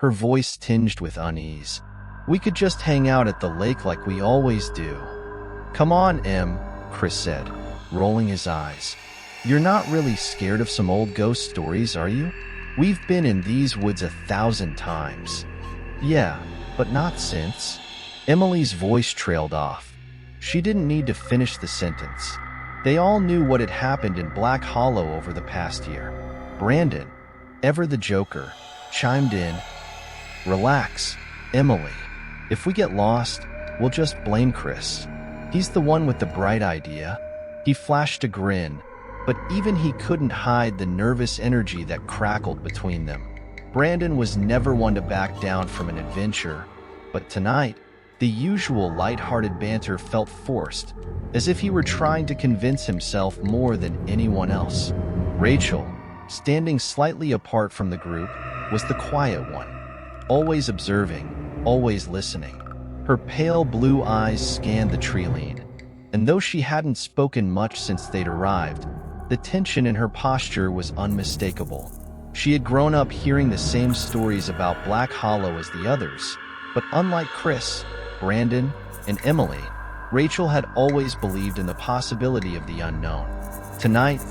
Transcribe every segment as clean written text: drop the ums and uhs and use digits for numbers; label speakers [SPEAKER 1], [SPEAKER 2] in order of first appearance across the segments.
[SPEAKER 1] her voice tinged with unease. "We could just hang out at the lake like we always do." "Come on, Em," Chris said, rolling his eyes. "You're not really scared of some old ghost stories, are you? We've been in these woods 1,000 times." "Yeah, but not since." Emily's voice trailed off. She didn't need to finish the sentence. They all knew what had happened in Black Hollow over the past year. Brandon, ever the joker, chimed in. "Relax, Emily. If we get lost, we'll just blame Chris. He's the one with the bright idea." He flashed a grin, but even he couldn't hide the nervous energy that crackled between them. Brandon was never one to back down from an adventure, but tonight, the usual light-hearted banter felt forced, as if he were trying to convince himself more than anyone else. Rachel, standing slightly apart from the group, was the quiet one, always observing, always listening. Her pale blue eyes scanned the tree-line, and though she hadn't spoken much since they'd arrived, the tension in her posture was unmistakable. She had grown up hearing the same stories about Black Hollow as the others, but unlike Chris, Brandon, and Emily, Rachel had always believed in the possibility of the unknown. Tonight,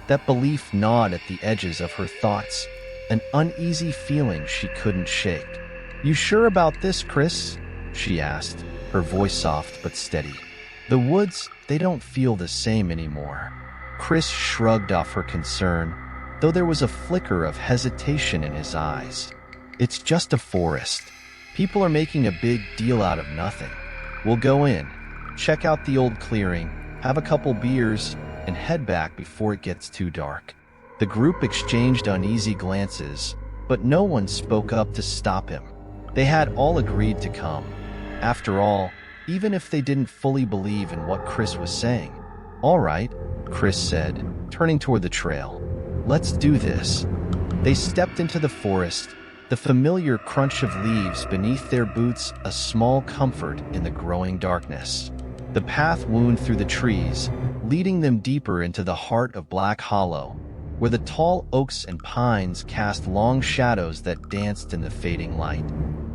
[SPEAKER 1] that belief gnawed at the edges of her thoughts, an uneasy feeling she couldn't shake. "You sure about this, Chris?" she asked, her voice soft but steady. "The woods, they don't feel the same anymore." Chris shrugged off her concern, though there was a flicker of hesitation in his eyes. "It's just a forest. People are making a big deal out of nothing. We'll go in, check out the old clearing, have a couple beers, and head back before it gets too dark." The group exchanged uneasy glances, but no one spoke up to stop him. They had all agreed to come. After all, even if they didn't fully believe in what Chris was saying. "All right," Chris said, turning toward the trail. "Let's do this." They stepped into the forest, the familiar crunch of leaves beneath their boots a small comfort in the growing darkness. The path wound through the trees, leading them deeper into the heart of Black Hollow, where the tall oaks and pines cast long shadows that danced in the fading light.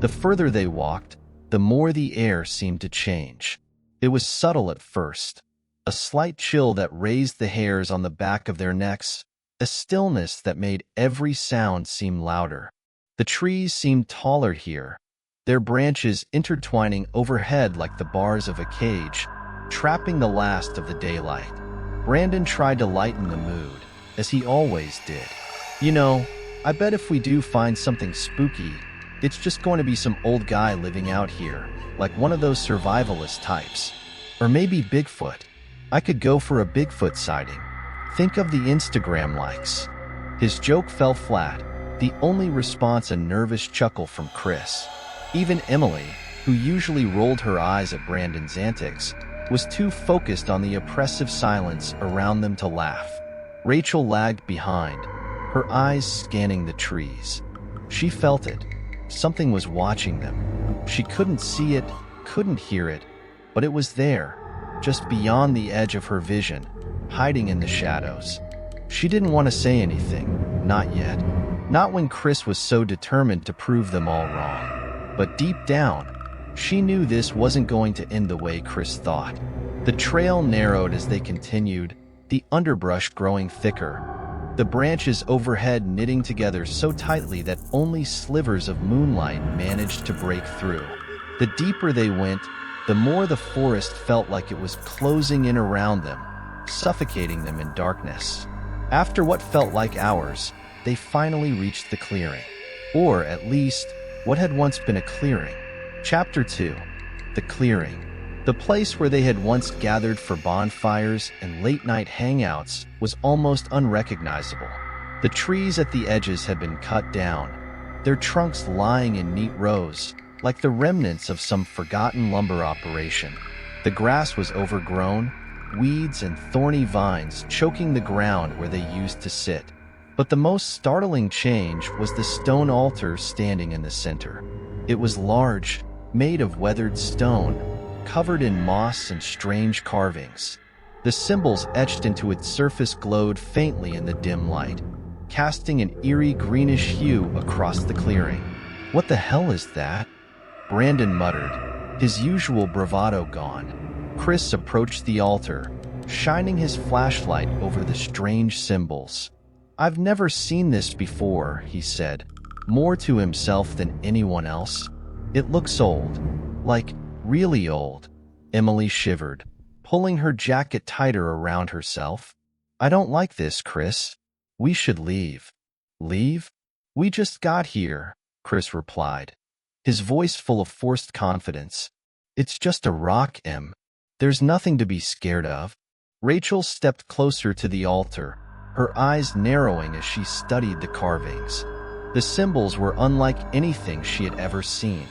[SPEAKER 1] The further they walked, the more the air seemed to change. It was subtle at first, a slight chill that raised the hairs on the back of their necks, a stillness that made every sound seem louder. The trees seemed taller here, their branches intertwining overhead like the bars of a cage, trapping the last of the daylight. Brandon tried to lighten the mood, as he always did. "You know, I bet if we do find something spooky, it's just going to be some old guy living out here, like one of those survivalist types. Or maybe Bigfoot. I could go for a Bigfoot sighting. Think of the Instagram likes." His joke fell flat, the only response a nervous chuckle from Chris. Even Emily, who usually rolled her eyes at Brandon's antics, was too focused on the oppressive silence around them to laugh. Rachel lagged behind, her eyes scanning the trees. She felt it. Something was watching them. She couldn't see it, couldn't hear it, but it was there, just beyond the edge of her vision, hiding in the shadows. She didn't want to say anything, not yet. Not when Chris was so determined to prove them all wrong. But deep down, she knew this wasn't going to end the way Chris thought. The trail narrowed as they continued, the underbrush growing thicker, the branches overhead knitting together so tightly that only slivers of moonlight managed to break through. The deeper they went, the more the forest felt like it was closing in around them, suffocating them in darkness. After what felt like hours, they finally reached the clearing. Or, at least, what had once been a clearing. Chapter 2. The Clearing. The place where they had once gathered for bonfires and late-night hangouts was almost unrecognizable. The trees at the edges had been cut down, their trunks lying in neat rows, like the remnants of some forgotten lumber operation. The grass was overgrown, weeds and thorny vines choking the ground where they used to sit. But the most startling change was the stone altar standing in the center. It was large, made of weathered stone, covered in moss and strange carvings. The symbols etched into its surface glowed faintly in the dim light, casting an eerie greenish hue across the clearing. What the hell is that? Brandon muttered, his usual bravado gone. Chris approached the altar, shining his flashlight over the strange symbols. I've never seen this before, he said, more to himself than anyone else. It looks old, like really old. Emily shivered, pulling her jacket tighter around herself. I don't like this, Chris. We should leave. Leave? We just got here, Chris replied, his voice full of forced confidence. It's just a rock, Em. There's nothing to be scared of. Rachel stepped closer to the altar, her eyes narrowing as she studied the carvings. The symbols were unlike anything she had ever seen.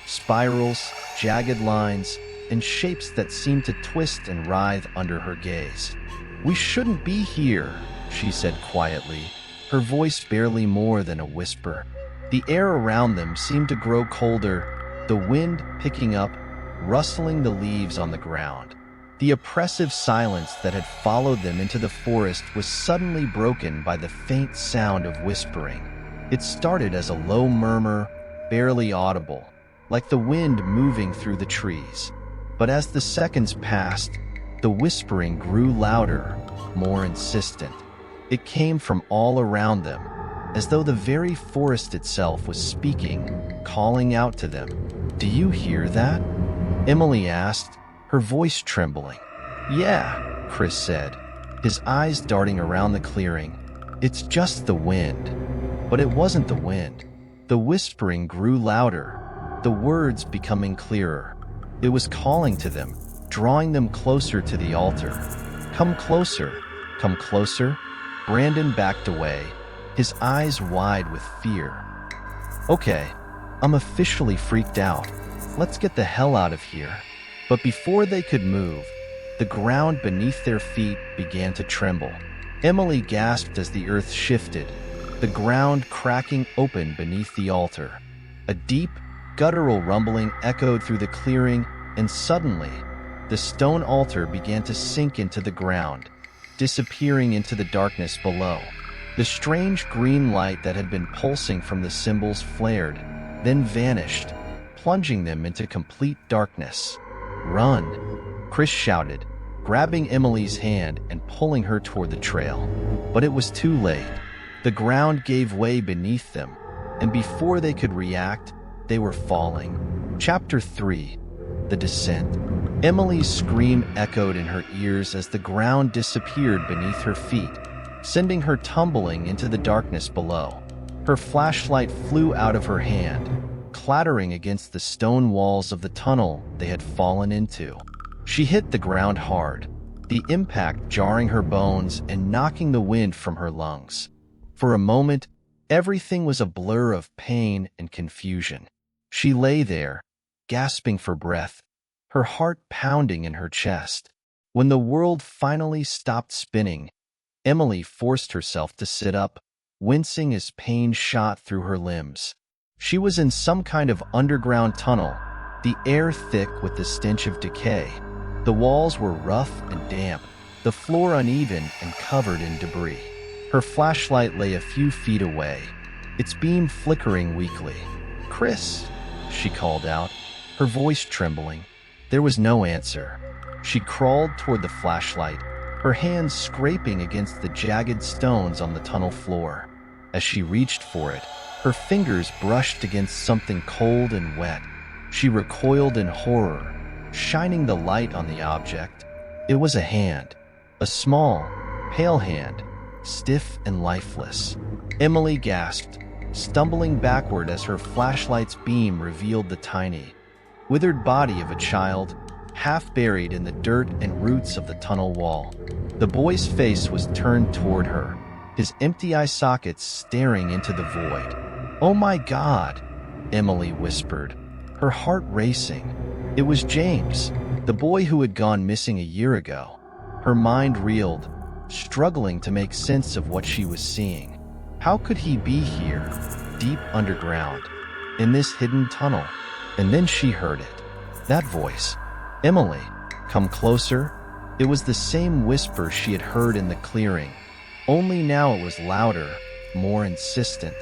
[SPEAKER 1] Spirals, jagged lines, and shapes that seemed to twist and writhe under her gaze. We shouldn't be here, she said quietly, her voice barely more than a whisper. The air around them seemed to grow colder, the wind picking up, rustling the leaves on the ground. The oppressive silence that had followed them into the forest was suddenly broken by the faint sound of whispering. It started as a low murmur, barely audible, like the wind moving through the trees. But as the seconds passed, the whispering grew louder, more insistent. It came from all around them, as though the very forest itself was speaking, calling out to them. Do you hear that? Emily asked, her voice trembling. Yeah, Chris said, his eyes darting around the clearing. It's just the wind. But it wasn't the wind. The whispering grew louder, the words becoming clearer. It was calling to them, drawing them closer to the altar. Come closer, come closer. Brandon backed away, his eyes wide with fear. Okay, I'm officially freaked out. Let's get the hell out of here. But before they could move, the ground beneath their feet began to tremble. Emily gasped as the earth shifted, the ground cracking open beneath the altar. A deep, guttural rumbling echoed through the clearing, and suddenly, the stone altar began to sink into the ground, disappearing into the darkness below. The strange green light that had been pulsing from the symbols flared, then vanished, plunging them into complete darkness. Run, Chris shouted, grabbing Emily's hand and pulling her toward the trail. But it was too late. The ground gave way beneath them, and before they could react, they were falling. Chapter 3. The Descent. Emily's scream echoed in her ears as the ground disappeared beneath her feet, sending her tumbling into the darkness below. Her flashlight flew out of her hand, clattering against the stone walls of the tunnel they had fallen into. She hit the ground hard, the impact jarring her bones and knocking the wind from her lungs. For a moment, everything was a blur of pain and confusion. She lay there, gasping for breath, her heart pounding in her chest. When the world finally stopped spinning, Emily forced herself to sit up, wincing as pain shot through her limbs. She was in some kind of underground tunnel, the air thick with the stench of decay. The walls were rough and damp, the floor uneven and covered in debris. Her flashlight lay a few feet away, its beam flickering weakly. "Chris," she called out, her voice trembling. There was no answer. She crawled toward the flashlight, her hands scraping against the jagged stones on the tunnel floor. As she reached for it, her fingers brushed against something cold and wet. She recoiled in horror, shining the light on the object. It was a hand, a small, pale hand, stiff and lifeless. Emily gasped, stumbling backward as her flashlight's beam revealed the tiny, withered body of a child, half buried in the dirt and roots of the tunnel wall. The boy's face was turned toward her, his empty eye sockets staring into the void. "Oh my God," Emily whispered, her heart racing. It was James, the boy who had gone missing a year ago. Her mind reeled, struggling to make sense of what she was seeing. How could he be here, deep underground, in this hidden tunnel? And then she heard it. That voice. "Emily, come closer." It was the same whisper she had heard in the clearing, only now it was louder, more insistent.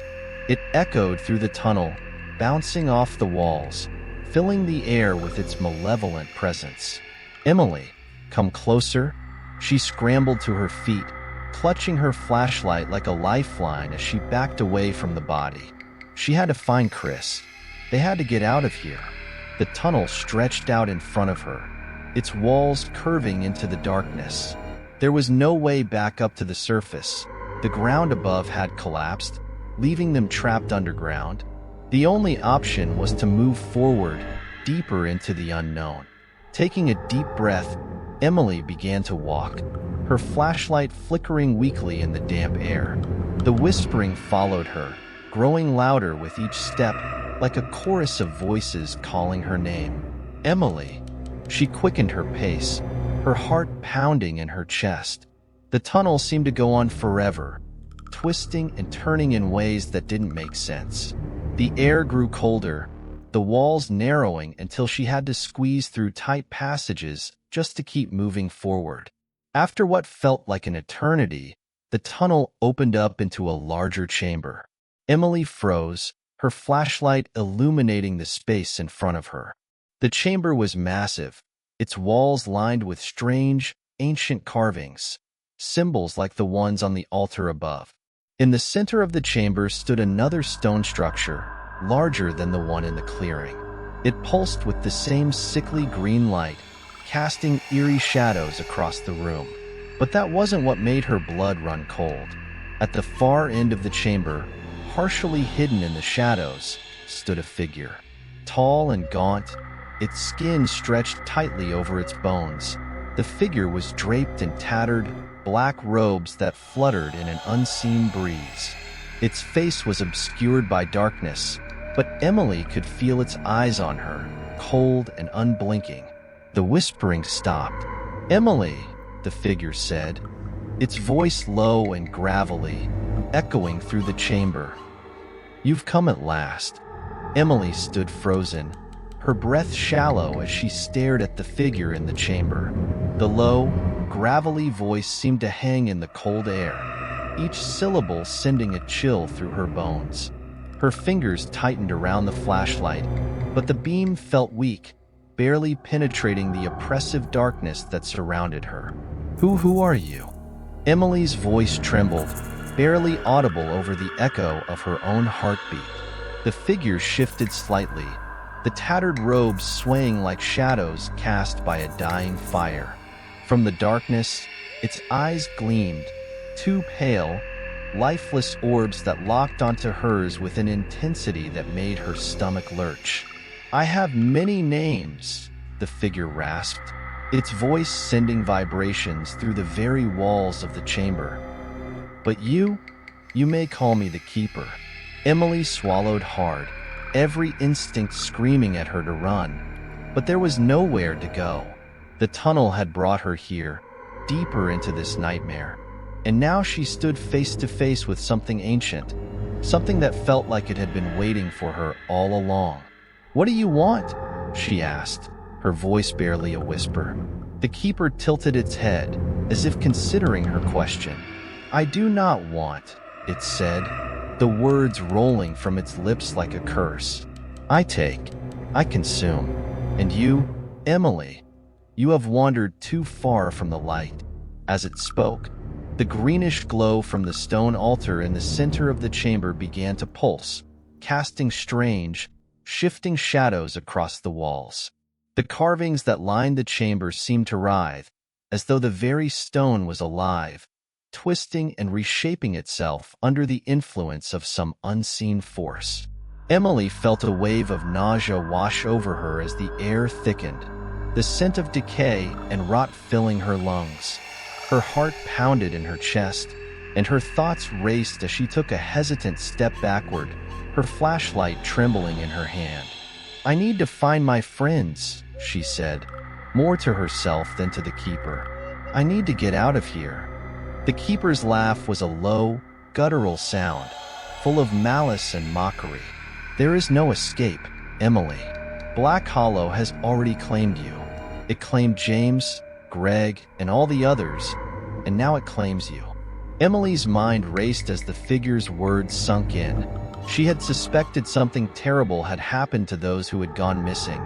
[SPEAKER 1] It echoed through the tunnel, bouncing off the walls, filling the air with its malevolent presence. "Emily, come closer." She scrambled to her feet, clutching her flashlight like a lifeline as she backed away from the body. She had to find Chris. They had to get out of here. The tunnel stretched out in front of her, its walls curving into the darkness. There was no way back up to the surface. The ground above had collapsed, leaving them trapped underground. The only option was to move forward, deeper into the unknown. Taking a deep breath, Emily began to walk, her flashlight flickering weakly in the damp air. The whispering followed her, growing louder with each step, like a chorus of voices calling her name. "Emily." She quickened her pace, her heart pounding in her chest. The tunnel seemed to go on forever, twisting and turning in ways that didn't make sense. The air grew colder, the walls narrowing until she had to squeeze through tight passages just to keep moving forward. After what felt like an eternity, the tunnel opened up into a larger chamber. Emily froze, her flashlight illuminating the space in front of her. The chamber was massive, its walls lined with strange, ancient carvings, symbols like the ones on the altar above. In the center of the chamber stood another stone structure, larger than the one in the clearing. It pulsed with the same sickly green light, casting eerie shadows across the room. But that wasn't what made her blood run cold. At the far end of the chamber, partially hidden in the shadows, stood a figure. Tall and gaunt, its skin stretched tightly over its bones. The figure was draped in tattered, black robes that fluttered in an unseen breeze. Its face was obscured by darkness, but Emily could feel its eyes on her, cold and unblinking. The whispering stopped. "Emily," the figure said, its voice low and gravelly, echoing through the chamber. "You've come at last." Emily stood frozen, her breath shallow as she stared at the figure in the chamber. The low, gravelly voice seemed to hang in the cold air, each syllable sending a chill through her bones. Her fingers tightened around the flashlight, but the beam felt weak, barely penetrating the oppressive darkness that surrounded her. Who are you?" Emily's voice trembled, barely audible over the echo of her own heartbeat. The figure shifted slightly, the tattered robes swaying like shadows cast by a dying fire. From the darkness, its eyes gleamed, two pale, lifeless orbs that locked onto hers with an intensity that made her stomach lurch. "I have many names," the figure rasped, its voice sending vibrations through the very walls of the chamber. "But you may call me the Keeper." Emily swallowed hard, every instinct screaming at her to run. But there was nowhere to go. The tunnel had brought her here, deeper into this nightmare. And now she stood face to face with something ancient, something that felt like it had been waiting for her all along. "What do you want?" she asked, her voice barely a whisper. The Keeper tilted its head, as if considering her question. "I do not want," it said, the words rolling from its lips like a curse. "I take, I consume. And you, Emily, you have wandered too far from the light." As it spoke, the greenish glow from the stone altar in the center of the chamber began to pulse, casting strange, shifting shadows across the walls. The carvings that lined the chamber seemed to writhe, as though the very stone was alive, twisting and reshaping itself under the influence of some unseen force. Emily felt a wave of nausea wash over her as the air thickened, the scent of decay and rot filling her lungs. Her heart pounded in her chest, and her thoughts raced as she took a hesitant step backward, her flashlight trembling in her hand. "I need to find my friends," she said, more to herself than to the Keeper. "I need to get out of here." The Keeper's laugh was a low, guttural sound, full of malice and mockery. "There is no escape, Emily. Black Hollow has already claimed you. It claimed James, Greg, and all the others, and now it claims you." Emily's mind raced as the figure's words sunk in, She had suspected something terrible had happened to those who had gone missing,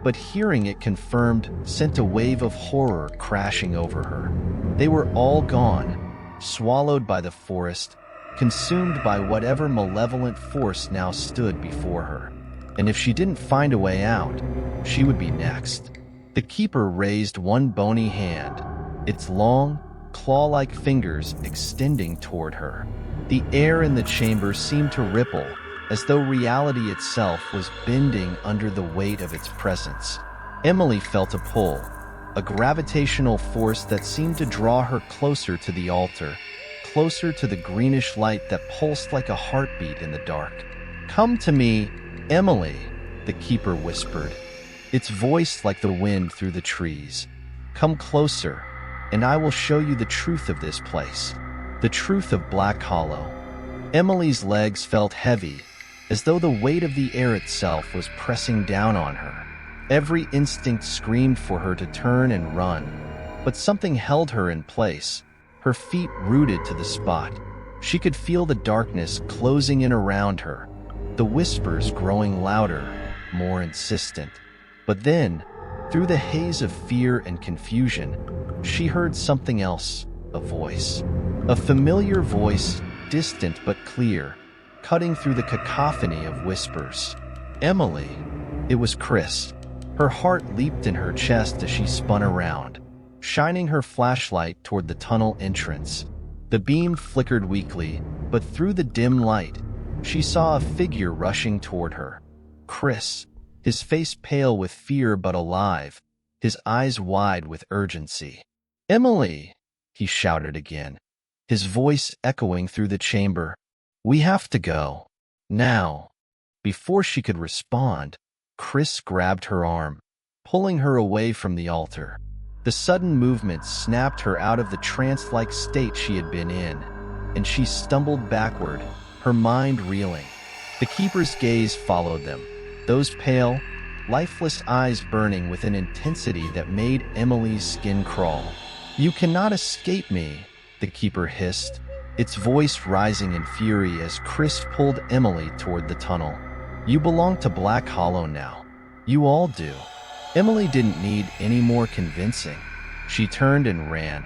[SPEAKER 1] but hearing it confirmed sent a wave of horror crashing over her. They were all gone, swallowed by the forest, consumed by whatever malevolent force now stood before her. And if she didn't find a way out, she would be next. The keeper raised one bony hand, its long, claw-like fingers extending toward her. The air in the chamber seemed to ripple, as though reality itself was bending under the weight of its presence. Emily felt a pull, a gravitational force that seemed to draw her closer to the altar, closer to the greenish light that pulsed like a heartbeat in the dark. "Come to me, Emily," the keeper whispered, its voice like the wind through the trees. "Come closer, and I will show you the truth of this place, the truth of Black Hollow." Emily's legs felt heavy, as though the weight of the air itself was pressing down on her. Every instinct screamed for her to turn and run, but something held her in place, her feet rooted to the spot. She could feel the darkness closing in around her, the whispers growing louder, more insistent. But then, through the haze of fear and confusion, she heard something else, a voice. A familiar voice, distant but clear, cutting through the cacophony of whispers. "Emily." It was Chris. Her heart leaped in her chest as she spun around, shining her flashlight toward the tunnel entrance. The beam flickered weakly, but through the dim light, she saw a figure rushing toward her. Chris, his face pale with fear but alive, his eyes wide with urgency. "Emily!" he shouted again, his voice echoing through the chamber. "We have to go. Now." Before she could respond, Chris grabbed her arm, pulling her away from the altar. The sudden movement snapped her out of the trance-like state she had been in, and she stumbled backward, her mind reeling. The keeper's gaze followed them, those pale, lifeless eyes burning with an intensity that made Emily's skin crawl. "You cannot escape me," the keeper hissed, its voice rising in fury as Chris pulled Emily toward the tunnel. "You belong to Black Hollow now. You all do." Emily didn't need any more convincing. She turned and ran,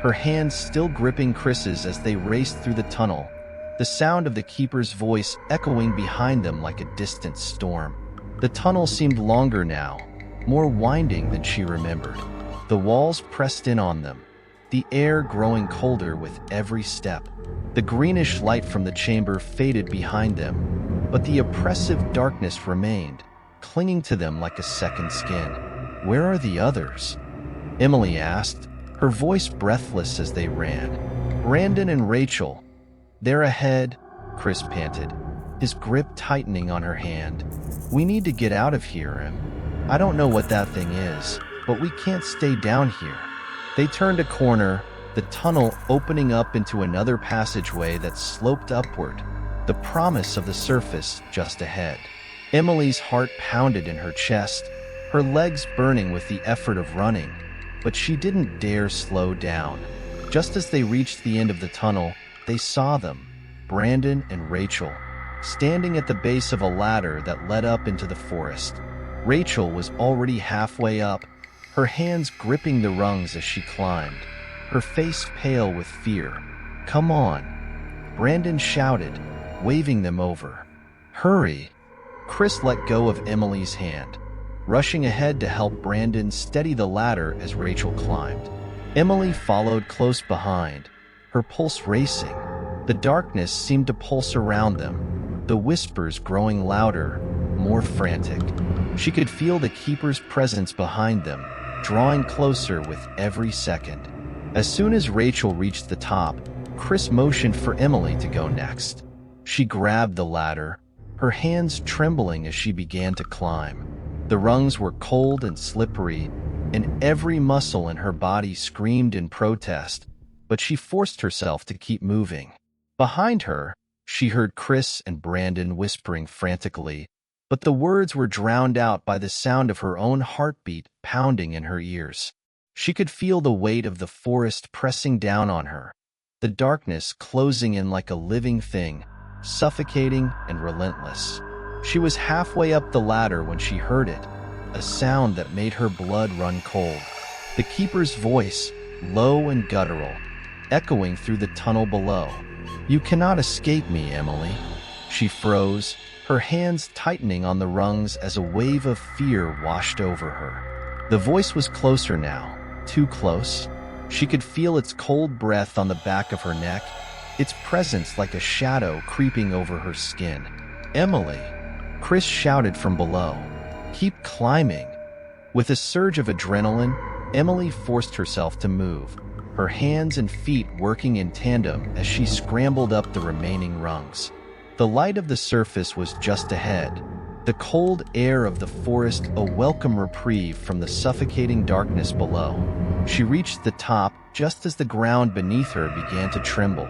[SPEAKER 1] her hands still gripping Chris's as they raced through the tunnel, the sound of the keeper's voice echoing behind them like a distant storm. The tunnel seemed longer now, more winding than she remembered. The walls pressed in on them, the air growing colder with every step. The greenish light from the chamber faded behind them, but the oppressive darkness remained, clinging to them like a second skin. "Where are the others?" Emily asked, her voice breathless as they ran. "Brandon and Rachel." "They're ahead," Chris panted, his grip tightening on her hand. "We need to get out of here, Em. I don't know what that thing is, but we can't stay down here." They turned a corner, the tunnel opening up into another passageway that sloped upward, the promise of the surface just ahead. Emily's heart pounded in her chest, her legs burning with the effort of running, but she didn't dare slow down. Just as they reached the end of the tunnel, they saw them, Brandon and Rachel, standing at the base of a ladder that led up into the forest. Rachel was already halfway up, her hands gripping the rungs as she climbed, her face pale with fear. "Come on," Brandon shouted, waving them over. "Hurry." Chris let go of Emily's hand, rushing ahead to help Brandon steady the ladder as Rachel climbed. Emily followed close behind, her pulse racing. The darkness seemed to pulse around them, the whispers growing louder, more frantic. She could feel the keeper's presence behind them, drawing closer with every second. As soon as Rachel reached the top, Chris motioned for Emily to go next. She grabbed the ladder, her hands trembling as she began to climb. The rungs were cold and slippery, and every muscle in her body screamed in protest, but she forced herself to keep moving. Behind her, she heard Chris and Brandon whispering frantically, but the words were drowned out by the sound of her own heartbeat pounding in her ears. She could feel the weight of the forest pressing down on her, the darkness closing in like a living thing, suffocating and relentless. She was halfway up the ladder when she heard it, a sound that made her blood run cold. The keeper's voice, low and guttural, echoing through the tunnel below. "You cannot escape me, Emily." She froze, her hands tightening on the rungs as a wave of fear washed over her. The voice was closer now, too close. She could feel its cold breath on the back of her neck, its presence like a shadow creeping over her skin. "Emily!" Chris shouted from below. "Keep climbing." With a surge of adrenaline, Emily forced herself to move, her hands and feet working in tandem as she scrambled up the remaining rungs. The light of the surface was just ahead, the cold air of the forest a welcome reprieve from the suffocating darkness below. She reached the top just as the ground beneath her began to tremble.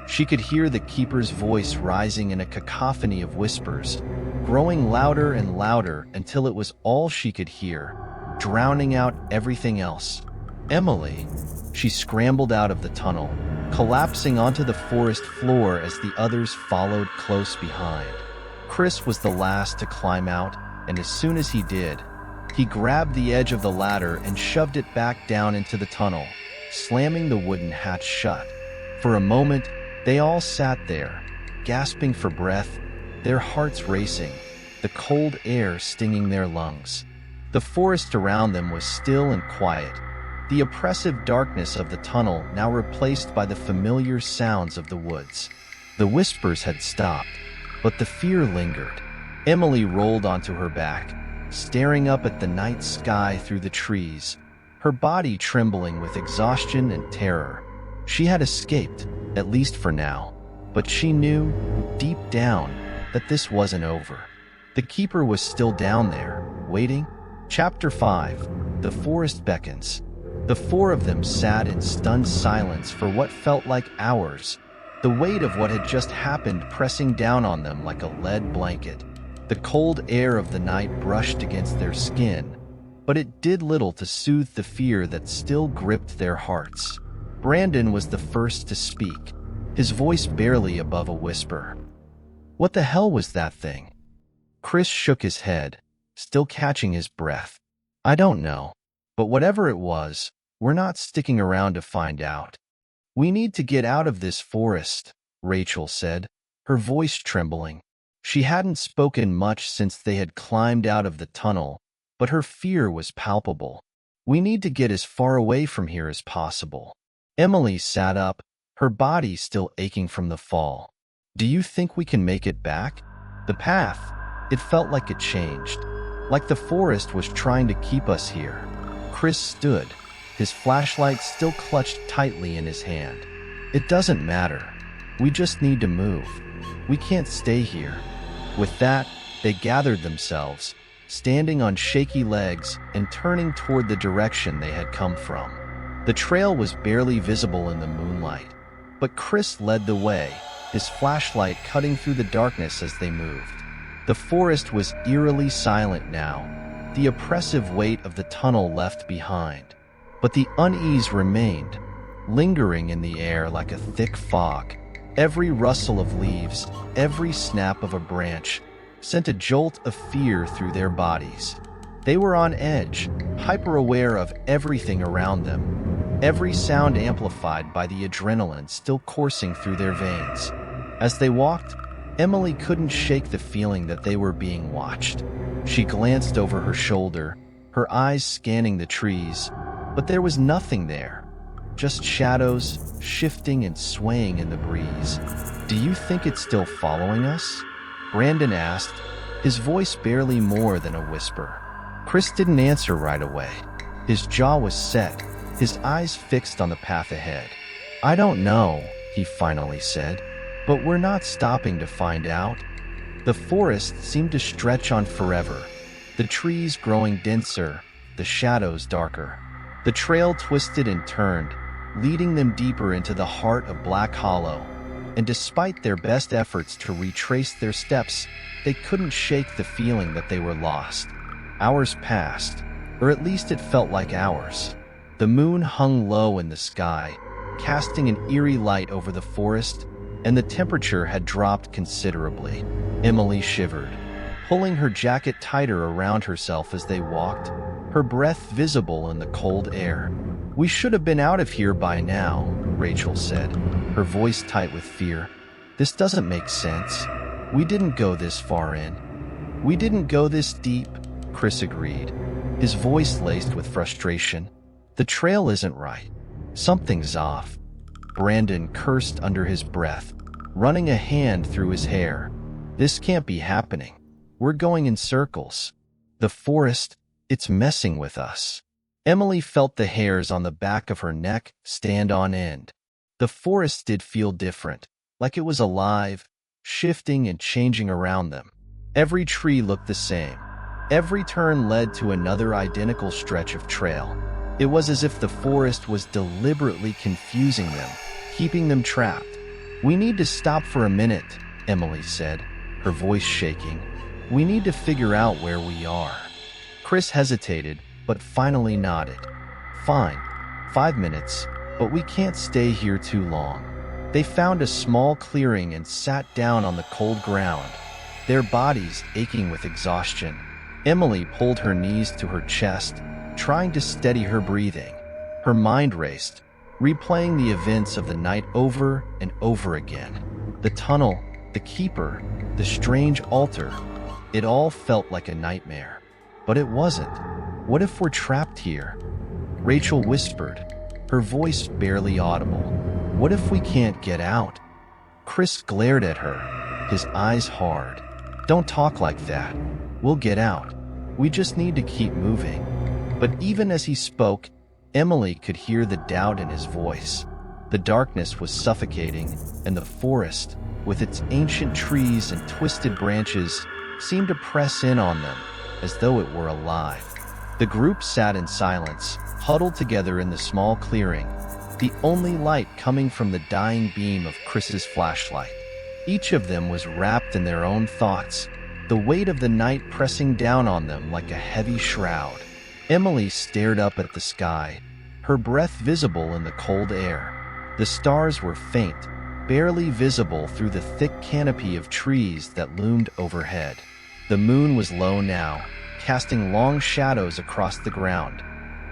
[SPEAKER 1] She could hear the keeper's voice rising in a cacophony of whispers, growing louder and louder until it was all she could hear, drowning out everything else. "Emily!" She scrambled out of the tunnel, collapsing onto the forest floor as the others followed close behind. Chris was the last to climb out, and as soon as he did, he grabbed the edge of the ladder and shoved it back down into the tunnel, slamming the wooden hatch shut. For a moment, they all sat there, gasping for breath, their hearts racing, the cold air stinging their lungs. The forest around them was still and quiet, the oppressive darkness of the tunnel now replaced by the familiar sounds of the woods. The whispers had stopped, but the fear lingered. Emily rolled onto her back, staring up at the night sky through the trees, her body trembling with exhaustion and terror. She had escaped, at least for now, but she knew, deep down, that this wasn't over. The keeper was still down there, waiting. Chapter 5. The Forest Beckons. The four of them sat in stunned silence for what felt like hours, the weight of what had just happened pressing down on them like a lead blanket. The cold air of the night brushed against their skin, but it did little to soothe the fear that still gripped their hearts. Brandon was the first to speak, his voice barely above a whisper. "What the hell was that thing?" Chris shook his head, still catching his breath. "I don't know. But whatever it was, we're not sticking around to find out. We need to get out of this forest," Rachel said, her voice trembling. She hadn't spoken much since they had climbed out of the tunnel, but her fear was palpable. "We need to get as far away from here as possible." Emily sat up, her body still aching from the fall. "Do you think we can make it back?" The path, it felt like it changed, like the forest was trying to keep us here. Chris stood, his flashlight still clutched tightly in his hand. "It doesn't matter. We just need to move. We can't stay here." With that, they gathered themselves, standing on shaky legs and turning toward the direction they had come from. The trail was barely visible in the moonlight, but Chris led the way, his flashlight cutting through the darkness as they moved. The forest was eerily silent now, the oppressive weight of the tunnel left behind. But the unease remained, lingering in the air like a thick fog. Every rustle of leaves, every snap of a branch, sent a jolt of fear through their bodies. They were on edge, hyper-aware of everything around them, every sound amplified by the adrenaline still coursing through their veins. As they walked, Emily couldn't shake the feeling that they were being watched. She glanced over her shoulder, her eyes scanning the trees, but there was nothing there, just shadows shifting and swaying in the breeze. "Do you think it's still following us?" Brandon asked, his voice barely more than a whisper. Chris didn't answer right away. His jaw was set, his eyes fixed on the path ahead. "I don't know," he finally said, "but we're not stopping to find out." The forest seemed to stretch on forever, the trees growing denser, the shadows darker. The trail twisted and turned, leading them deeper into the heart of Black Hollow, and despite their best efforts to retrace their steps, they couldn't shake the feeling that they were lost. Hours passed, or at least it felt like hours. The moon hung low in the sky, casting an eerie light over the forest, and the temperature had dropped considerably. Emily shivered, pulling her jacket tighter around herself as they walked, her breath visible in the cold air. "We should have been out of here by now," Rachel said, her voice tight with fear. "This doesn't make sense. We didn't go this far in." "We didn't go this deep," Chris agreed, his voice laced with frustration. "The trail isn't right. Something's off." Brandon cursed under his breath, running a hand through his hair. "This can't be happening. We're going in circles. The forest, it's messing with us." Emily felt the hairs on the back of her neck stand on end. The forest did feel different, like it was alive, shifting and changing around them. Every tree looked the same. Every turn led to another identical stretch of trail. It was as if the forest was deliberately confusing them, keeping them trapped. "We need to stop for a minute," Emily said, her voice shaking. "We need to figure out where we are." Chris hesitated, but finally nodded. "Fine, 5 minutes, but we can't stay here too long." They found a small clearing and sat down on the cold ground, their bodies aching with exhaustion. Emily pulled her knees to her chest, trying to steady her breathing. Her mind raced, replaying the events of the night over and over again. The tunnel, the keeper, the strange altar. It all felt like a nightmare. But it wasn't. "What if we're trapped here?" Rachel whispered, her voice barely audible. "What if we can't get out?" Chris glared at her, his eyes hard. "Don't talk like that. We'll get out. We just need to keep moving." But even as he spoke, Emily could hear the doubt in his voice. The darkness was suffocating, and the forest, with its ancient trees and twisted branches, seemed to press in on them, as though it were alive. The group sat in silence, huddled together in the small clearing, the only light coming from the dying beam of Chris's flashlight. Each of them was wrapped in their own thoughts, the weight of the night pressing down on them like a heavy shroud. Emily stared up at the sky, her breath visible in the cold air. The stars were faint, barely visible through the thick canopy of trees that loomed overhead. The moon was low now, casting long shadows across the ground,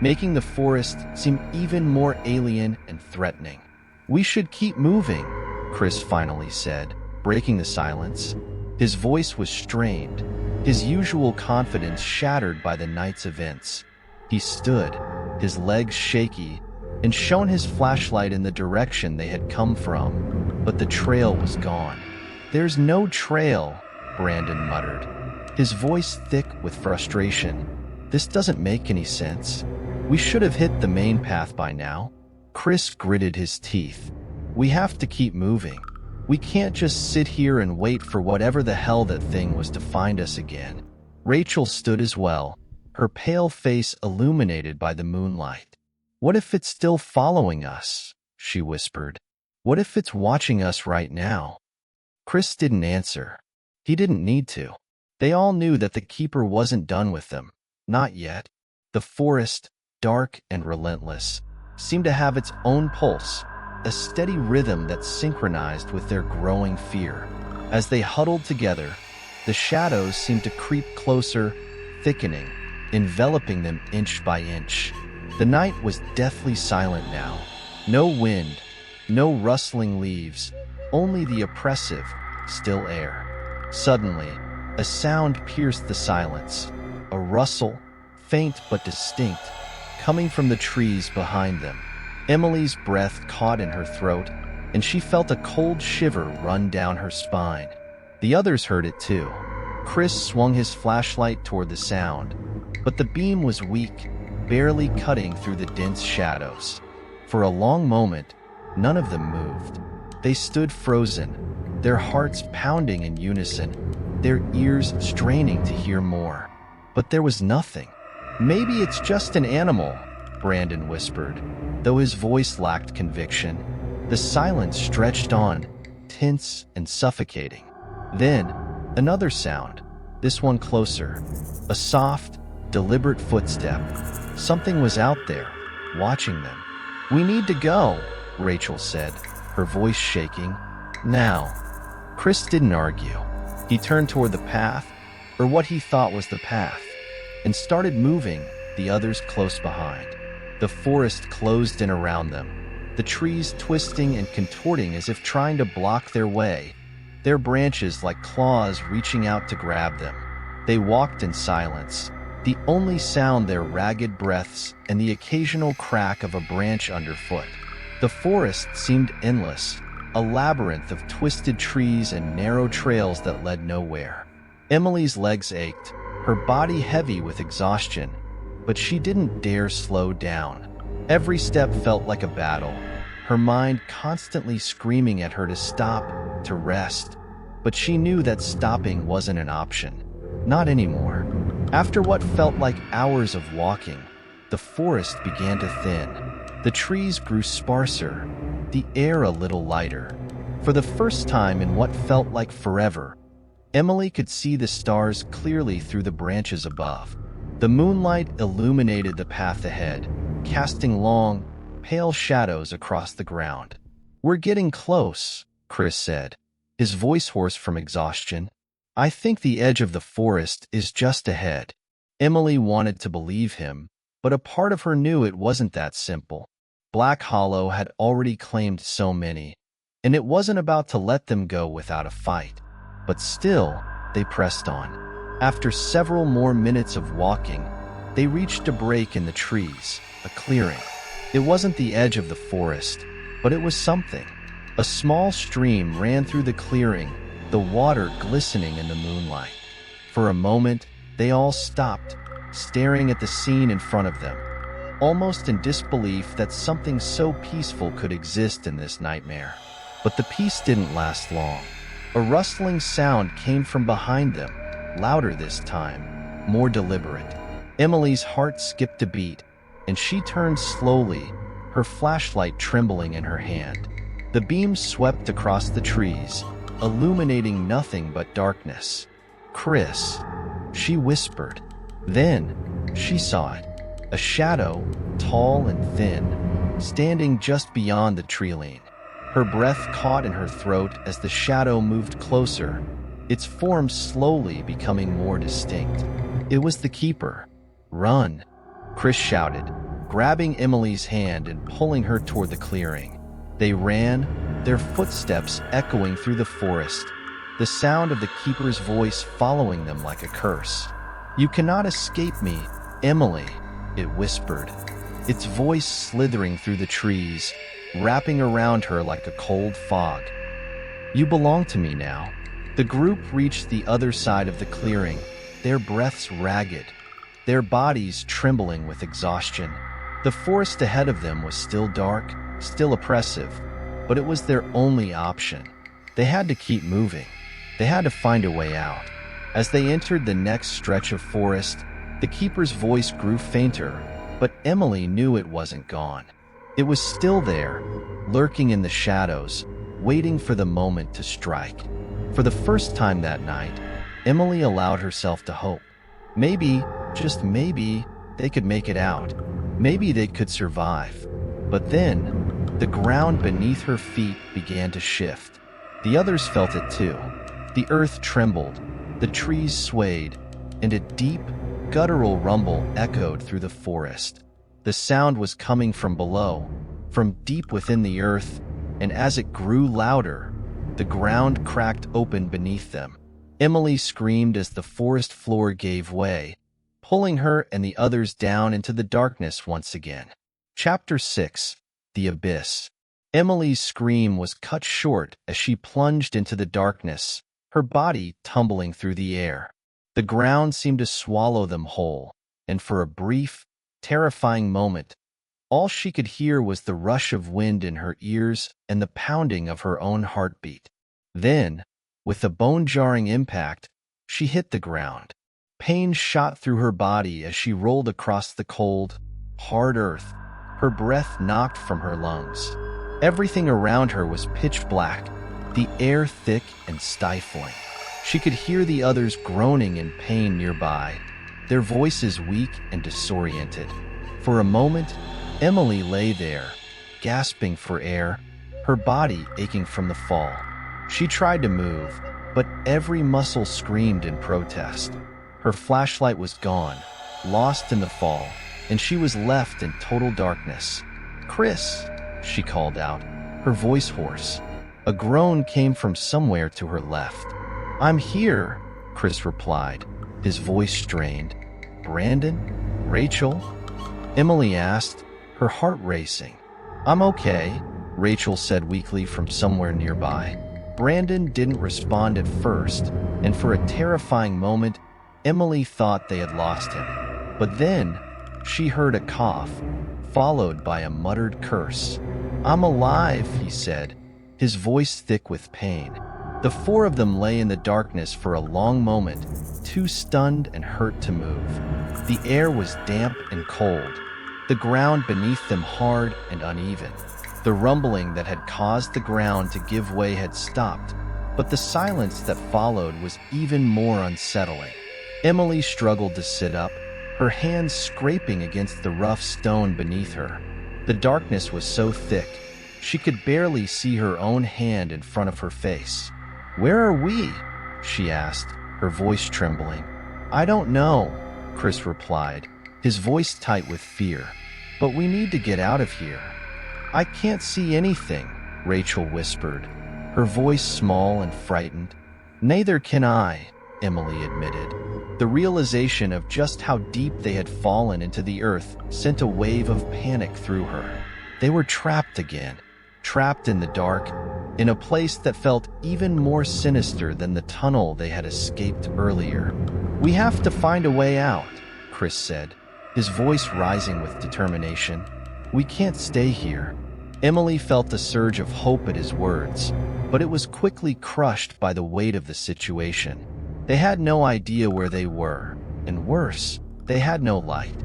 [SPEAKER 1] making the forest seem even more alien and threatening. "We should keep moving," Chris finally said, breaking the silence. His voice was strained, his usual confidence shattered by the night's events. He stood, his legs shaky, and shone his flashlight in the direction they had come from, but the trail was gone. "There's no trail," Brandon muttered, his voice thick with frustration. "This doesn't make any sense. We should have hit the main path by now." Chris gritted his teeth. "We have to keep moving. We can't just sit here and wait for whatever the hell that thing was to find us again." Rachel stood as well, her pale face illuminated by the moonlight. "What if it's still following us?" she whispered. "What if it's watching us right now?" Chris didn't answer. He didn't need to. They all knew that the Keeper wasn't done with them. Not yet. The forest, dark and relentless, seemed to have its own pulse, a steady rhythm that synchronized with their growing fear. As they huddled together, the shadows seemed to creep closer, thickening, enveloping them inch by inch. The night was deathly silent now. No wind, no rustling leaves, only the oppressive, still air. Suddenly, a sound pierced the silence, a rustle, faint but distinct, coming from the trees behind them. Emily's breath caught in her throat, and she felt a cold shiver run down her spine. The others heard it too. Chris swung his flashlight toward the sound, but the beam was weak, barely cutting through the dense shadows. For a long moment, none of them moved. They stood frozen, their hearts pounding in unison, their ears straining to hear more. But there was nothing. "Maybe it's just an animal," Brandon whispered, though his voice lacked conviction. The silence stretched on, tense and suffocating. Then, another sound, this one closer. A soft, deliberate footstep. Something was out there, watching them. "We need to go," Rachel said, her voice shaking. Now, Chris didn't argue. He turned toward the path, or what he thought was the path, and started moving, the others close behind. The forest closed in around them, the trees twisting and contorting as if trying to block their way, their branches like claws reaching out to grab them. They walked in silence, the only sound their ragged breaths and the occasional crack of a branch underfoot. The forest seemed endless, a labyrinth of twisted trees and narrow trails that led nowhere. Emily's legs ached, her body heavy with exhaustion, but she didn't dare slow down. Every step felt like a battle, her mind constantly screaming at her to stop, to rest. But she knew that stopping wasn't an option. Not anymore. After what felt like hours of walking, the forest began to thin. The trees grew sparser, the air a little lighter. For the first time in what felt like forever, Emily could see the stars clearly through the branches above. The moonlight illuminated the path ahead, casting long, pale shadows across the ground. "We're getting close," Chris said, his voice hoarse from exhaustion. "I think the edge of the forest is just ahead." Emily wanted to believe him, but a part of her knew it wasn't that simple. Black Hollow had already claimed so many, and it wasn't about to let them go without a fight. But still, they pressed on. After several more minutes of walking, they reached a break in the trees, a clearing. It wasn't the edge of the forest, but it was something. A small stream ran through the clearing, the water glistening in the moonlight. For a moment, they all stopped, staring at the scene in front of them, almost in disbelief that something so peaceful could exist in this nightmare. But the peace didn't last long. A rustling sound came from behind them, louder this time, more deliberate. Emily's heart skipped a beat, and she turned slowly, her flashlight trembling in her hand. The beam swept across the trees, illuminating nothing but darkness. "Chris," she whispered. Then, she saw it. A shadow, tall and thin, standing just beyond the tree-line. Her breath caught in her throat as the shadow moved closer, its form slowly becoming more distinct. It was the Keeper. "Run!" Chris shouted, grabbing Emily's hand and pulling her toward the clearing. They ran, their footsteps echoing through the forest, the sound of the Keeper's voice following them like a curse. "You cannot escape me, Emily," it whispered, its voice slithering through the trees, wrapping around her like a cold fog. "You belong to me now." The group reached the other side of the clearing, their breaths ragged, their bodies trembling with exhaustion. The forest ahead of them was still dark, still oppressive, but it was their only option. They had to keep moving. They had to find a way out. As they entered the next stretch of forest, the Keeper's voice grew fainter, but Emily knew it wasn't gone. It was still there, lurking in the shadows, waiting for the moment to strike. For the first time that night, Emily allowed herself to hope. Maybe, just maybe, they could make it out. Maybe they could survive. But then, the ground beneath her feet began to shift. The others felt it too. The earth trembled, the trees swayed, and a deep, guttural rumble echoed through the forest. The sound was coming from below, from deep within the earth, and as it grew louder, the ground cracked open beneath them. Emily screamed as the forest floor gave way, pulling her and the others down into the darkness once again. Chapter 6: The Abyss. Emily's scream was cut short as she plunged into the darkness, her body tumbling through the air. The ground seemed to swallow them whole, and for a brief, terrifying moment, all she could hear was the rush of wind in her ears and the pounding of her own heartbeat. Then, with a bone-jarring impact, she hit the ground. Pain shot through her body as she rolled across the cold, hard earth, her breath knocked from her lungs. Everything around her was pitch black, the air thick and stifling. She could hear the others groaning in pain nearby, their voices weak and disoriented. For a moment, Emily lay there, gasping for air, her body aching from the fall. She tried to move, but every muscle screamed in protest. Her flashlight was gone, lost in the fall, and she was left in total darkness. "Chris," she called out, her voice hoarse. A groan came from somewhere to her left. "I'm here," Chris replied, his voice strained. "Brandon? Rachel?" Emily asked, her heart racing. "I'm okay," Rachel said weakly from somewhere nearby. Brandon didn't respond at first, and for a terrifying moment, Emily thought they had lost him. But then, she heard a cough, followed by a muttered curse. "I'm alive," he said, his voice thick with pain. The four of them lay in the darkness for a long moment, too stunned and hurt to move. The air was damp and cold, the ground beneath them hard and uneven. The rumbling that had caused the ground to give way had stopped, but the silence that followed was even more unsettling. Emily struggled to sit up, her hands scraping against the rough stone beneath her. The darkness was so thick, she could barely see her own hand in front of her face. "Where are we?" she asked, her voice trembling. "I don't know," Chris replied, his voice tight with fear. "But we need to get out of here." "I can't see anything," Rachel whispered, her voice small and frightened. "Neither can I," Emily admitted. The realization of just how deep they had fallen into the earth sent a wave of panic through her. They were trapped again, trapped in the dark, in a place that felt even more sinister than the tunnel they had escaped earlier. "We have to find a way out," Chris said, his voice rising with determination. "We can't stay here." Emily felt a surge of hope at his words, but it was quickly crushed by the weight of the situation. They had no idea where they were, and worse, they had no light.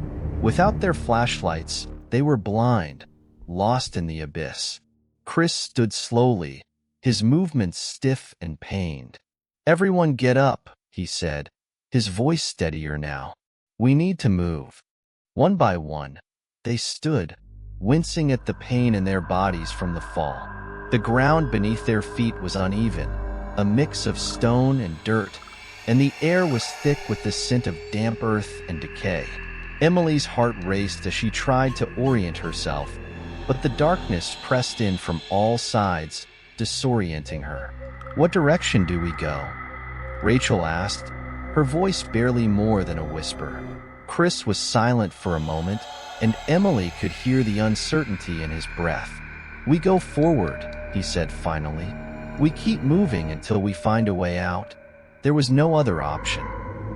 [SPEAKER 1] Without their flashlights, they were blind, lost in the abyss. Chris stood slowly, his movements stiff and pained. "Everyone get up," he said, his voice steadier now. "We need to move." One by one, they stood, wincing at the pain in their bodies from the fall. The ground beneath their feet was uneven, a mix of stone and dirt, and the air was thick with the scent of damp earth and decay. Emily's heart raced as she tried to orient herself, but the darkness pressed in from all sides, disorienting her. "What direction do we go?" Rachel asked, her voice barely more than a whisper. Chris was silent for a moment, and Emily could hear the uncertainty in his breath. "We go forward," he said finally. "We keep moving until we find a way out." There was no other option.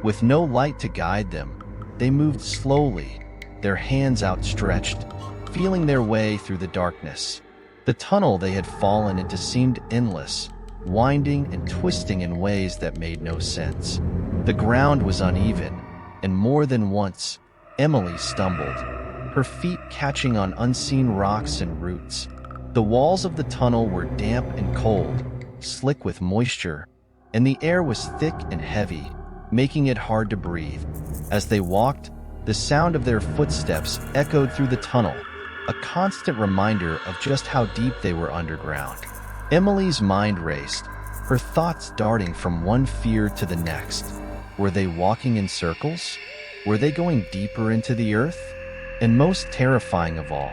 [SPEAKER 1] With no light to guide them, they moved slowly, their hands outstretched, feeling their way through the darkness. The tunnel they had fallen into seemed endless, winding and twisting in ways that made no sense. The ground was uneven, and more than once, Emily stumbled, her feet catching on unseen rocks and roots. The walls of the tunnel were damp and cold, slick with moisture, and the air was thick and heavy, making it hard to breathe. As they walked, the sound of their footsteps echoed through the tunnel, a constant reminder of just how deep they were underground. Emily's mind raced, her thoughts darting from one fear to the next. Were they walking in circles? Were they going deeper into the earth? And most terrifying of all,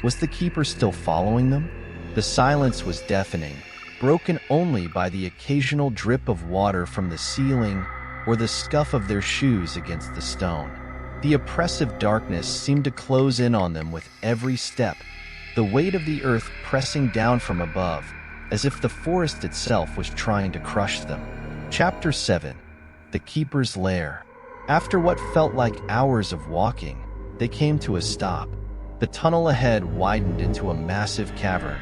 [SPEAKER 1] was the keeper still following them? The silence was deafening, broken only by the occasional drip of water from the ceiling or the scuff of their shoes against the stone. The oppressive darkness seemed to close in on them with every step, the weight of the earth pressing down from above, as if the forest itself was trying to crush them. Chapter 7. The Keeper's Lair. After what felt like hours of walking, they came to a stop. The tunnel ahead widened into a massive cavern,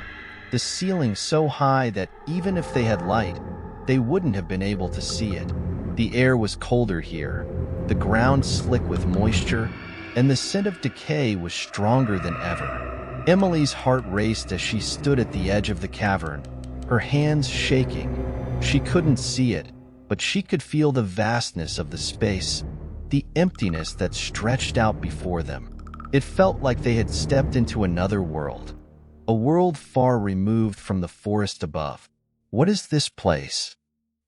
[SPEAKER 1] the ceiling so high that even if they had light, they wouldn't have been able to see it. The air was colder here, the ground slick with moisture, and the scent of decay was stronger than ever. Emily's heart raced as she stood at the edge of the cavern, her hands shaking. She couldn't see it, but she could feel the vastness of the space, the emptiness that stretched out before them. It felt like they had stepped into another world, a world far removed from the forest above. What is this place?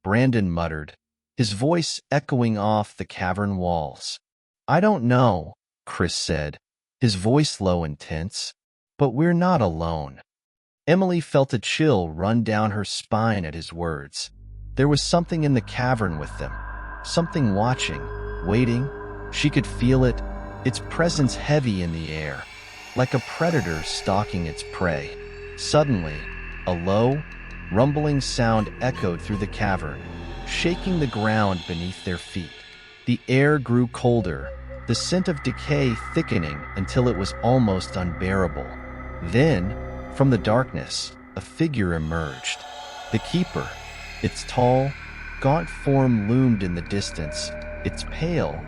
[SPEAKER 1] Brandon muttered, his voice echoing off the cavern walls. I don't know, Chris said, his voice low and tense. But we're not alone. Emily felt a chill run down her spine at his words. There was something in the cavern with them. Something watching, waiting. She could feel it, its presence heavy in the air, like a predator stalking its prey. Suddenly, a low, rumbling sound echoed through the cavern, shaking the ground beneath their feet. The air grew colder, the scent of decay thickening until it was almost unbearable. Then, from the darkness, a figure emerged. The Keeper. Its tall, gaunt form loomed in the distance, its pale,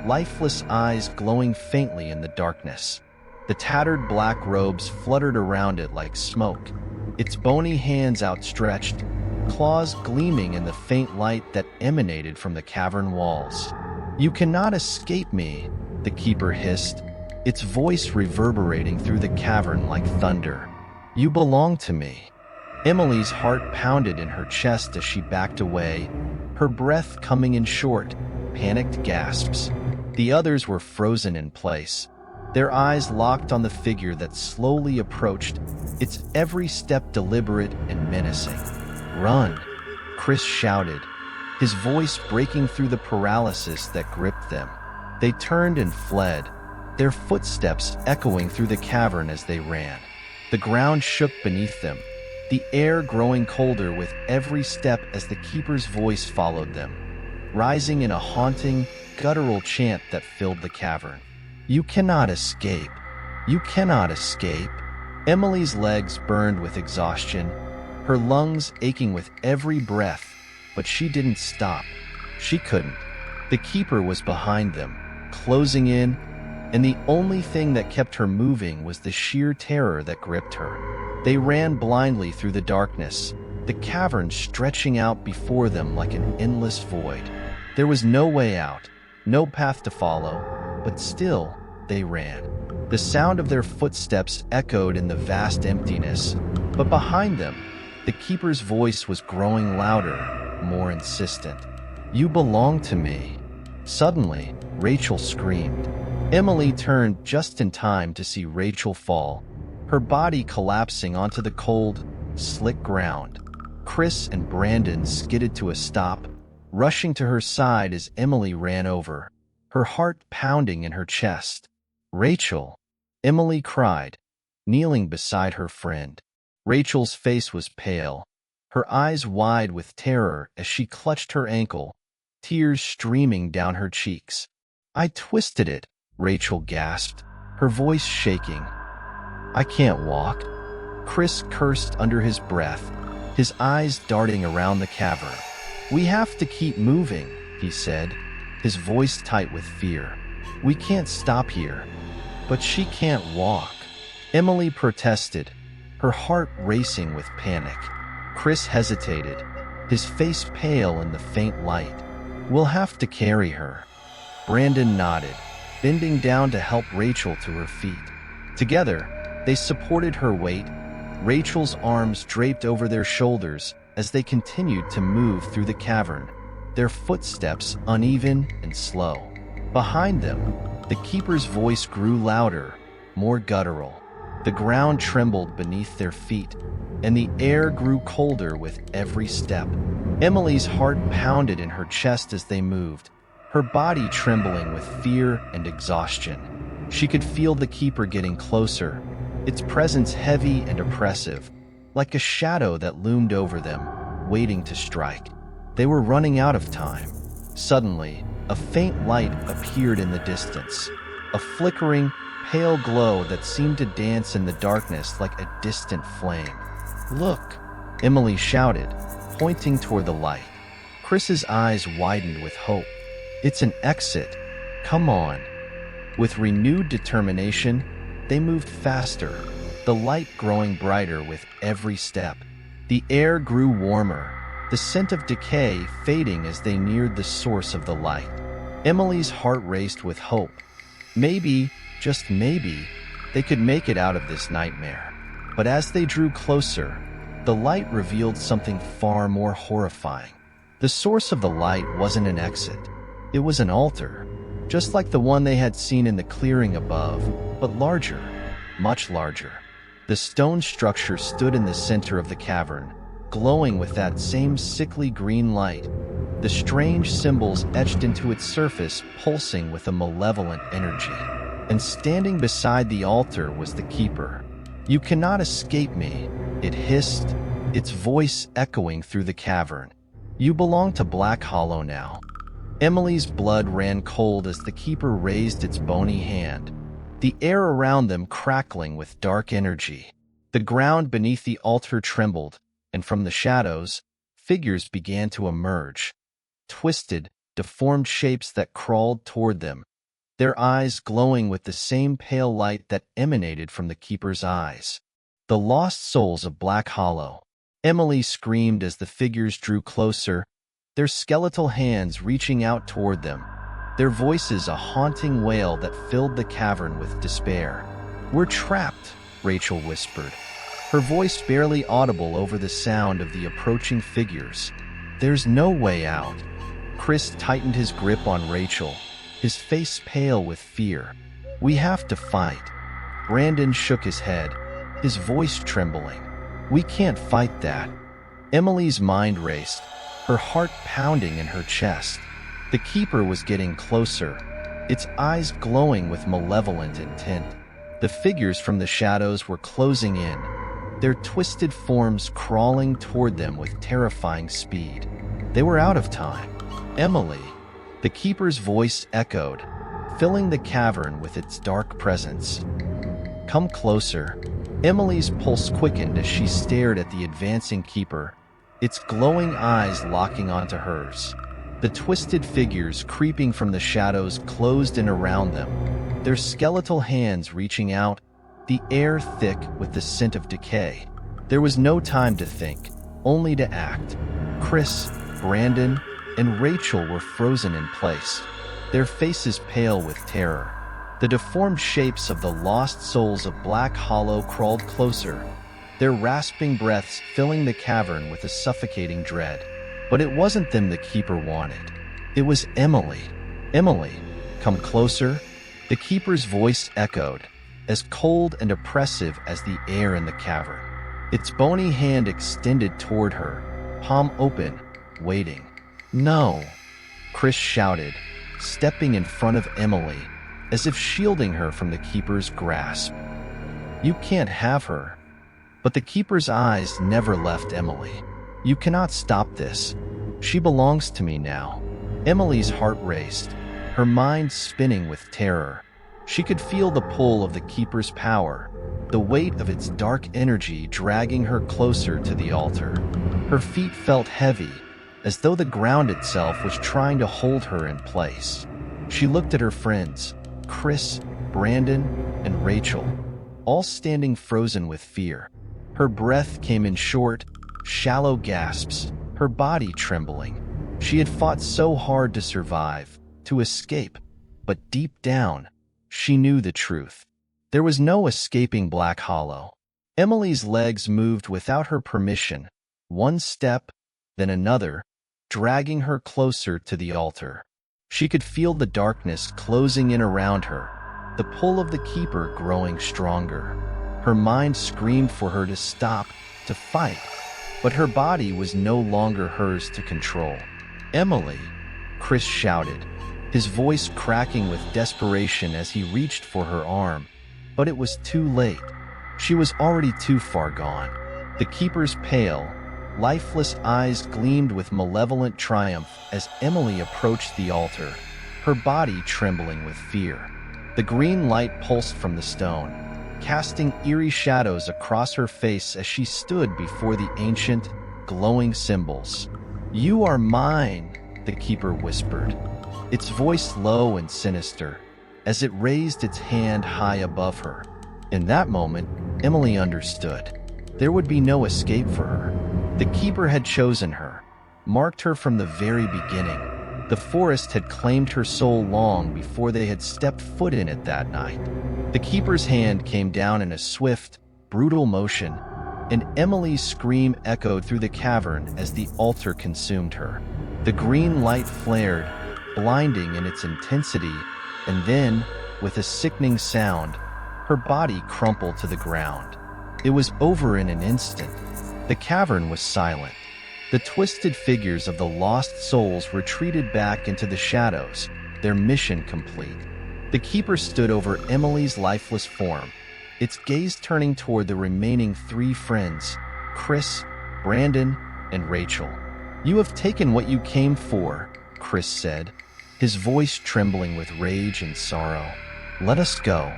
[SPEAKER 1] lifeless eyes glowing faintly in the darkness. The tattered black robes fluttered around it like smoke, its bony hands outstretched, claws gleaming in the faint light that emanated from the cavern walls. You cannot escape me, the Keeper hissed, its voice reverberating through the cavern like thunder. You belong to me. Emily's heart pounded in her chest as she backed away, her breath coming in short, panicked gasps. The others were frozen in place, their eyes locked on the figure that slowly approached, its every step deliberate and menacing. Run, Chris shouted, his voice breaking through the paralysis that gripped them. They turned and fled, their footsteps echoing through the cavern as they ran. The ground shook beneath them, the air growing colder with every step as the Keeper's voice followed them, rising in a haunting, guttural chant that filled the cavern. You cannot escape. You cannot escape. Emily's legs burned with exhaustion, her lungs aching with every breath, but she didn't stop. She couldn't. The Keeper was behind them, closing in, and the only thing that kept her moving was the sheer terror that gripped her. They ran blindly through the darkness, the cavern stretching out before them like an endless void. There was no way out, no path to follow, but still they ran. The sound of their footsteps echoed in the vast emptiness, but behind them, the Keeper's voice was growing louder, more insistent. You belong to me. Suddenly, Rachel screamed. Emily turned just in time to see Rachel fall, her body collapsing onto the cold, slick ground. Chris and Brandon skidded to a stop, rushing to her side as Emily ran over, her heart pounding in her chest. Rachel, Emily cried, kneeling beside her friend. Rachel's face was pale, her eyes wide with terror as she clutched her ankle, tears streaming down her cheeks. I twisted it, Rachel gasped, her voice shaking. I can't walk. Chris cursed under his breath, his eyes darting around the cavern. We have to keep moving, he said, his voice tight with fear. We can't stop here. But she can't walk. Emily protested, her heart racing with panic. Chris hesitated, his face pale in the faint light. We'll have to carry her. Brandon nodded, bending down to help Rachel to her feet. Together, they supported her weight, Rachel's arms draped over their shoulders as they continued to move through the cavern, their footsteps uneven and slow. Behind them, the Keeper's voice grew louder, more guttural. The ground trembled beneath their feet, and the air grew colder with every step. Emily's heart pounded in her chest as they moved, her body trembling with fear and exhaustion. She could feel the Keeper getting closer, its presence heavy and oppressive, like a shadow that loomed over them, waiting to strike. They were running out of time. Suddenly, a faint light appeared in the distance, a flickering, pale glow that seemed to dance in the darkness like a distant flame. Look, Emily shouted, pointing toward the light. Chris's eyes widened with hope. It's an exit. Come on. With renewed determination, they moved faster, the light growing brighter with every step. The air grew warmer, the scent of decay fading as they neared the source of the light. Emily's heart raced with hope. Maybe, just maybe, they could make it out of this nightmare. But as they drew closer, the light revealed something far more horrifying. The source of the light wasn't an exit. It was an altar, just like the one they had seen in the clearing above, but larger, much larger. The stone structure stood in the center of the cavern, glowing with that same sickly green light, the strange symbols etched into its surface pulsing with a malevolent energy. And standing beside the altar was the Keeper. "You cannot escape me," it hissed, its voice echoing through the cavern. "You belong to Black Hollow now." Emily's blood ran cold as the Keeper raised its bony hand, the air around them crackling with dark energy. The ground beneath the altar trembled, and from the shadows, figures began to emerge. Twisted, deformed shapes that crawled toward them, their eyes glowing with the same pale light that emanated from the Keeper's eyes. "The lost souls of Black Hollow," Emily screamed as the figures drew closer, their skeletal hands reaching out toward them, their voices a haunting wail that filled the cavern with despair. "We're trapped," Rachel whispered, her voice barely audible over the sound of the approaching figures. "There's no way out." Chris tightened his grip on Rachel, his face pale with fear. "We have to fight." Brandon shook his head, his voice trembling. "We can't fight that." Emily's mind raced, her heart pounding in her chest. The Keeper was getting closer, its eyes glowing with malevolent intent. The figures from the shadows were closing in, their twisted forms crawling toward them with terrifying speed. They were out of time. "Emily," the Keeper's voice echoed, filling the cavern with its dark presence. "Come closer." Emily's pulse quickened as she stared at the advancing Keeper, its glowing eyes locking onto hers. The twisted figures creeping from the shadows closed in around them, their skeletal hands reaching out, the air thick with the scent of decay. There was no time to think, only to act. Chris, Brandon, and Rachel were frozen in place, their faces pale with terror. The deformed shapes of the lost souls of Black Hollow crawled closer, their rasping breaths filling the cavern with a suffocating dread. But it wasn't them the Keeper wanted. It was Emily. "Emily, come closer." The Keeper's voice echoed, as cold and oppressive as the air in the cavern. Its bony hand extended toward her, palm open, waiting. "No," Chris shouted, stepping in front of Emily, as if shielding her from the Keeper's grasp. "You can't have her." But the Keeper's eyes never left Emily. "You cannot stop this. She belongs to me now." Emily's heart raced, her mind spinning with terror. She could feel the pull of the Keeper's power, the weight of its dark energy dragging her closer to the altar. Her feet felt heavy, as though the ground itself was trying to hold her in place. She looked at her friends, Chris, Brandon, and Rachel, all standing frozen with fear. Her breath came in short, shallow gasps, her body trembling. She had fought so hard to survive, to escape, but deep down, she knew the truth. There was no escaping Black Hollow. Emily's legs moved without her permission, one step, then another, dragging her closer to the altar. She could feel the darkness closing in around her, the pull of the Keeper growing stronger. Her mind screamed for her to stop, to fight, but her body was no longer hers to control. "Emily," Chris shouted, his voice cracking with desperation as he reached for her arm. But it was too late. She was already too far gone. The Keeper's pale, lifeless eyes gleamed with malevolent triumph as Emily approached the altar, her body trembling with fear. The green light pulsed from the stone, casting eerie shadows across her face as she stood before the ancient, glowing symbols. "You are mine," the Keeper whispered, its voice low and sinister, as it raised its hand high above her. In that moment, Emily understood. There would be no escape for her. The Keeper had chosen her, marked her from the very beginning. The forest had claimed her soul long before they had stepped foot in it that night. The Keeper's hand came down in a swift, brutal motion, and Emily's scream echoed through the cavern as the altar consumed her. The green light flared, blinding in its intensity, and then, with a sickening sound, her body crumpled to the ground. It was over in an instant. The cavern was silent. The twisted figures of the lost souls retreated back into the shadows, their mission complete. The keeper stood over Emily's lifeless form, its gaze turning toward the remaining 3 friends, Chris, Brandon, and Rachel. "You have taken what you came for," Chris said, his voice trembling with rage and sorrow. "Let us go."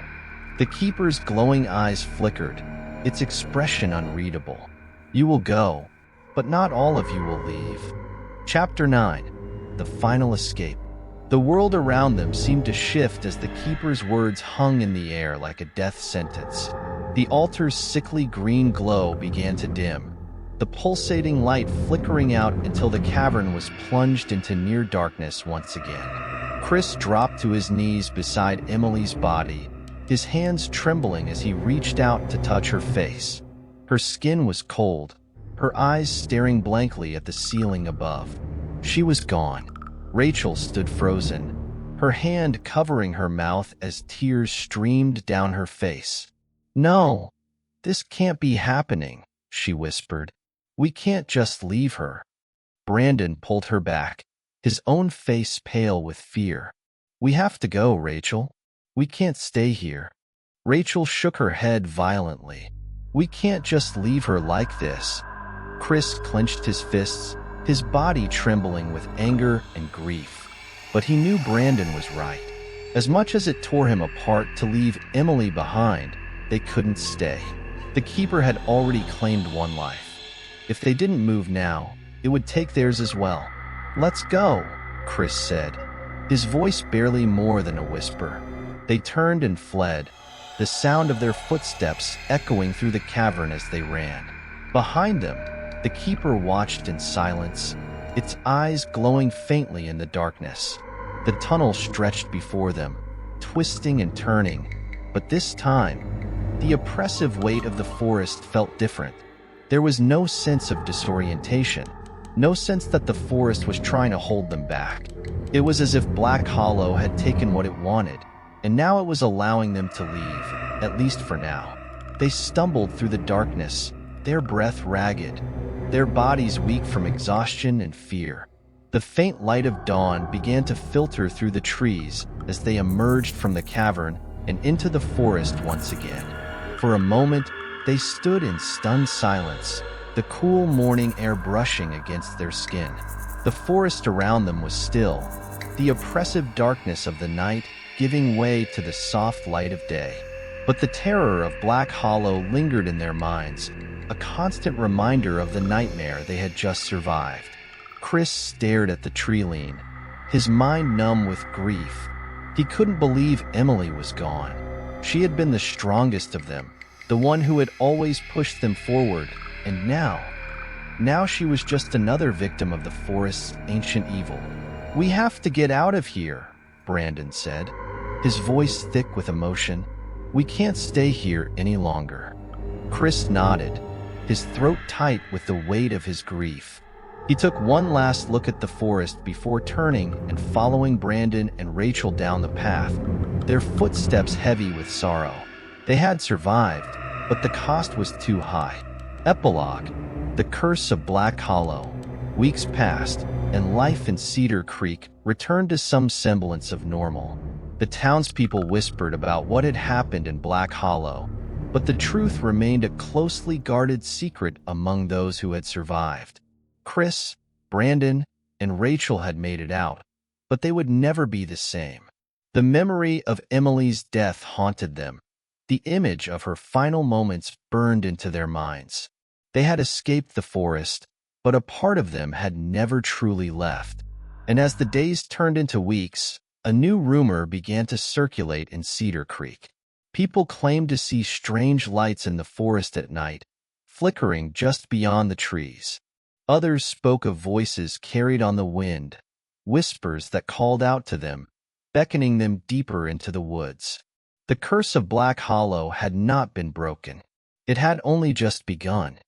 [SPEAKER 1] The keeper's glowing eyes flickered, its expression unreadable. "You will go, but not all of you will leave." Chapter 9. The Final Escape. The world around them seemed to shift as the keeper's words hung in the air like a death sentence. The altar's sickly green glow began to dim, the pulsating light flickering out until the cavern was plunged into near darkness once again. Chris dropped to his knees beside Emily's body, his hands trembling as he reached out to touch her face. Her skin was cold, her eyes staring blankly at the ceiling above. She was gone. Rachel stood frozen, her hand covering her mouth as tears streamed down her face. "No, this can't be happening," she whispered. "We can't just leave her." Brandon pulled her back, his own face pale with fear. "We have to go, Rachel. We can't stay here." Rachel shook her head violently. "We can't just leave her like this." Chris clenched his fists, his body trembling with anger and grief. But he knew Brandon was right. As much as it tore him apart to leave Emily behind, they couldn't stay. The keeper had already claimed one life. If they didn't move now, it would take theirs as well. "Let's go," Chris said, his voice barely more than a whisper. They turned and fled, the sound of their footsteps echoing through the cavern as they ran. Behind them, the keeper watched in silence, its eyes glowing faintly in the darkness. The tunnel stretched before them, twisting and turning, but this time, the oppressive weight of the forest felt different. There was no sense of disorientation, no sense that the forest was trying to hold them back. It was as if Black Hollow had taken what it wanted, and now it was allowing them to leave, at least for now. They stumbled through the darkness, their breath ragged, their bodies weak from exhaustion and fear. The faint light of dawn began to filter through the trees as they emerged from the cavern and into the forest once again. For a moment, they stood in stunned silence, the cool morning air brushing against their skin. The forest around them was still, the oppressive darkness of the night giving way to the soft light of day. But the terror of Black Hollow lingered in their minds, a constant reminder of the nightmare they had just survived. Chris stared at the tree-line, his mind numb with grief. He couldn't believe Emily was gone. She had been the strongest of them, the one who had always pushed them forward, and now she was just another victim of the forest's ancient evil. "We have to get out of here," Brandon said, his voice thick with emotion. "We can't stay here any longer." Chris nodded, his throat tight with the weight of his grief. He took one last look at the forest before turning and following Brandon and Rachel down the path, their footsteps heavy with sorrow. They had survived, but the cost was too high. Epilogue: The Curse of Black Hollow. Weeks passed, and life in Cedar Creek returned to some semblance of normal. The townspeople whispered about what had happened in Black Hollow, but the truth remained a closely guarded secret among those who had survived. Chris, Brandon, and Rachel had made it out, but they would never be the same. The memory of Emily's death haunted them. The image of her final moments burned into their minds. They had escaped the forest, but a part of them had never truly left. And as the days turned into weeks, a new rumor began to circulate in Cedar Creek. People claimed to see strange lights in the forest at night, flickering just beyond the trees. Others spoke of voices carried on the wind, whispers that called out to them, beckoning them deeper into the woods. The curse of Black Hollow had not been broken. It had only just begun.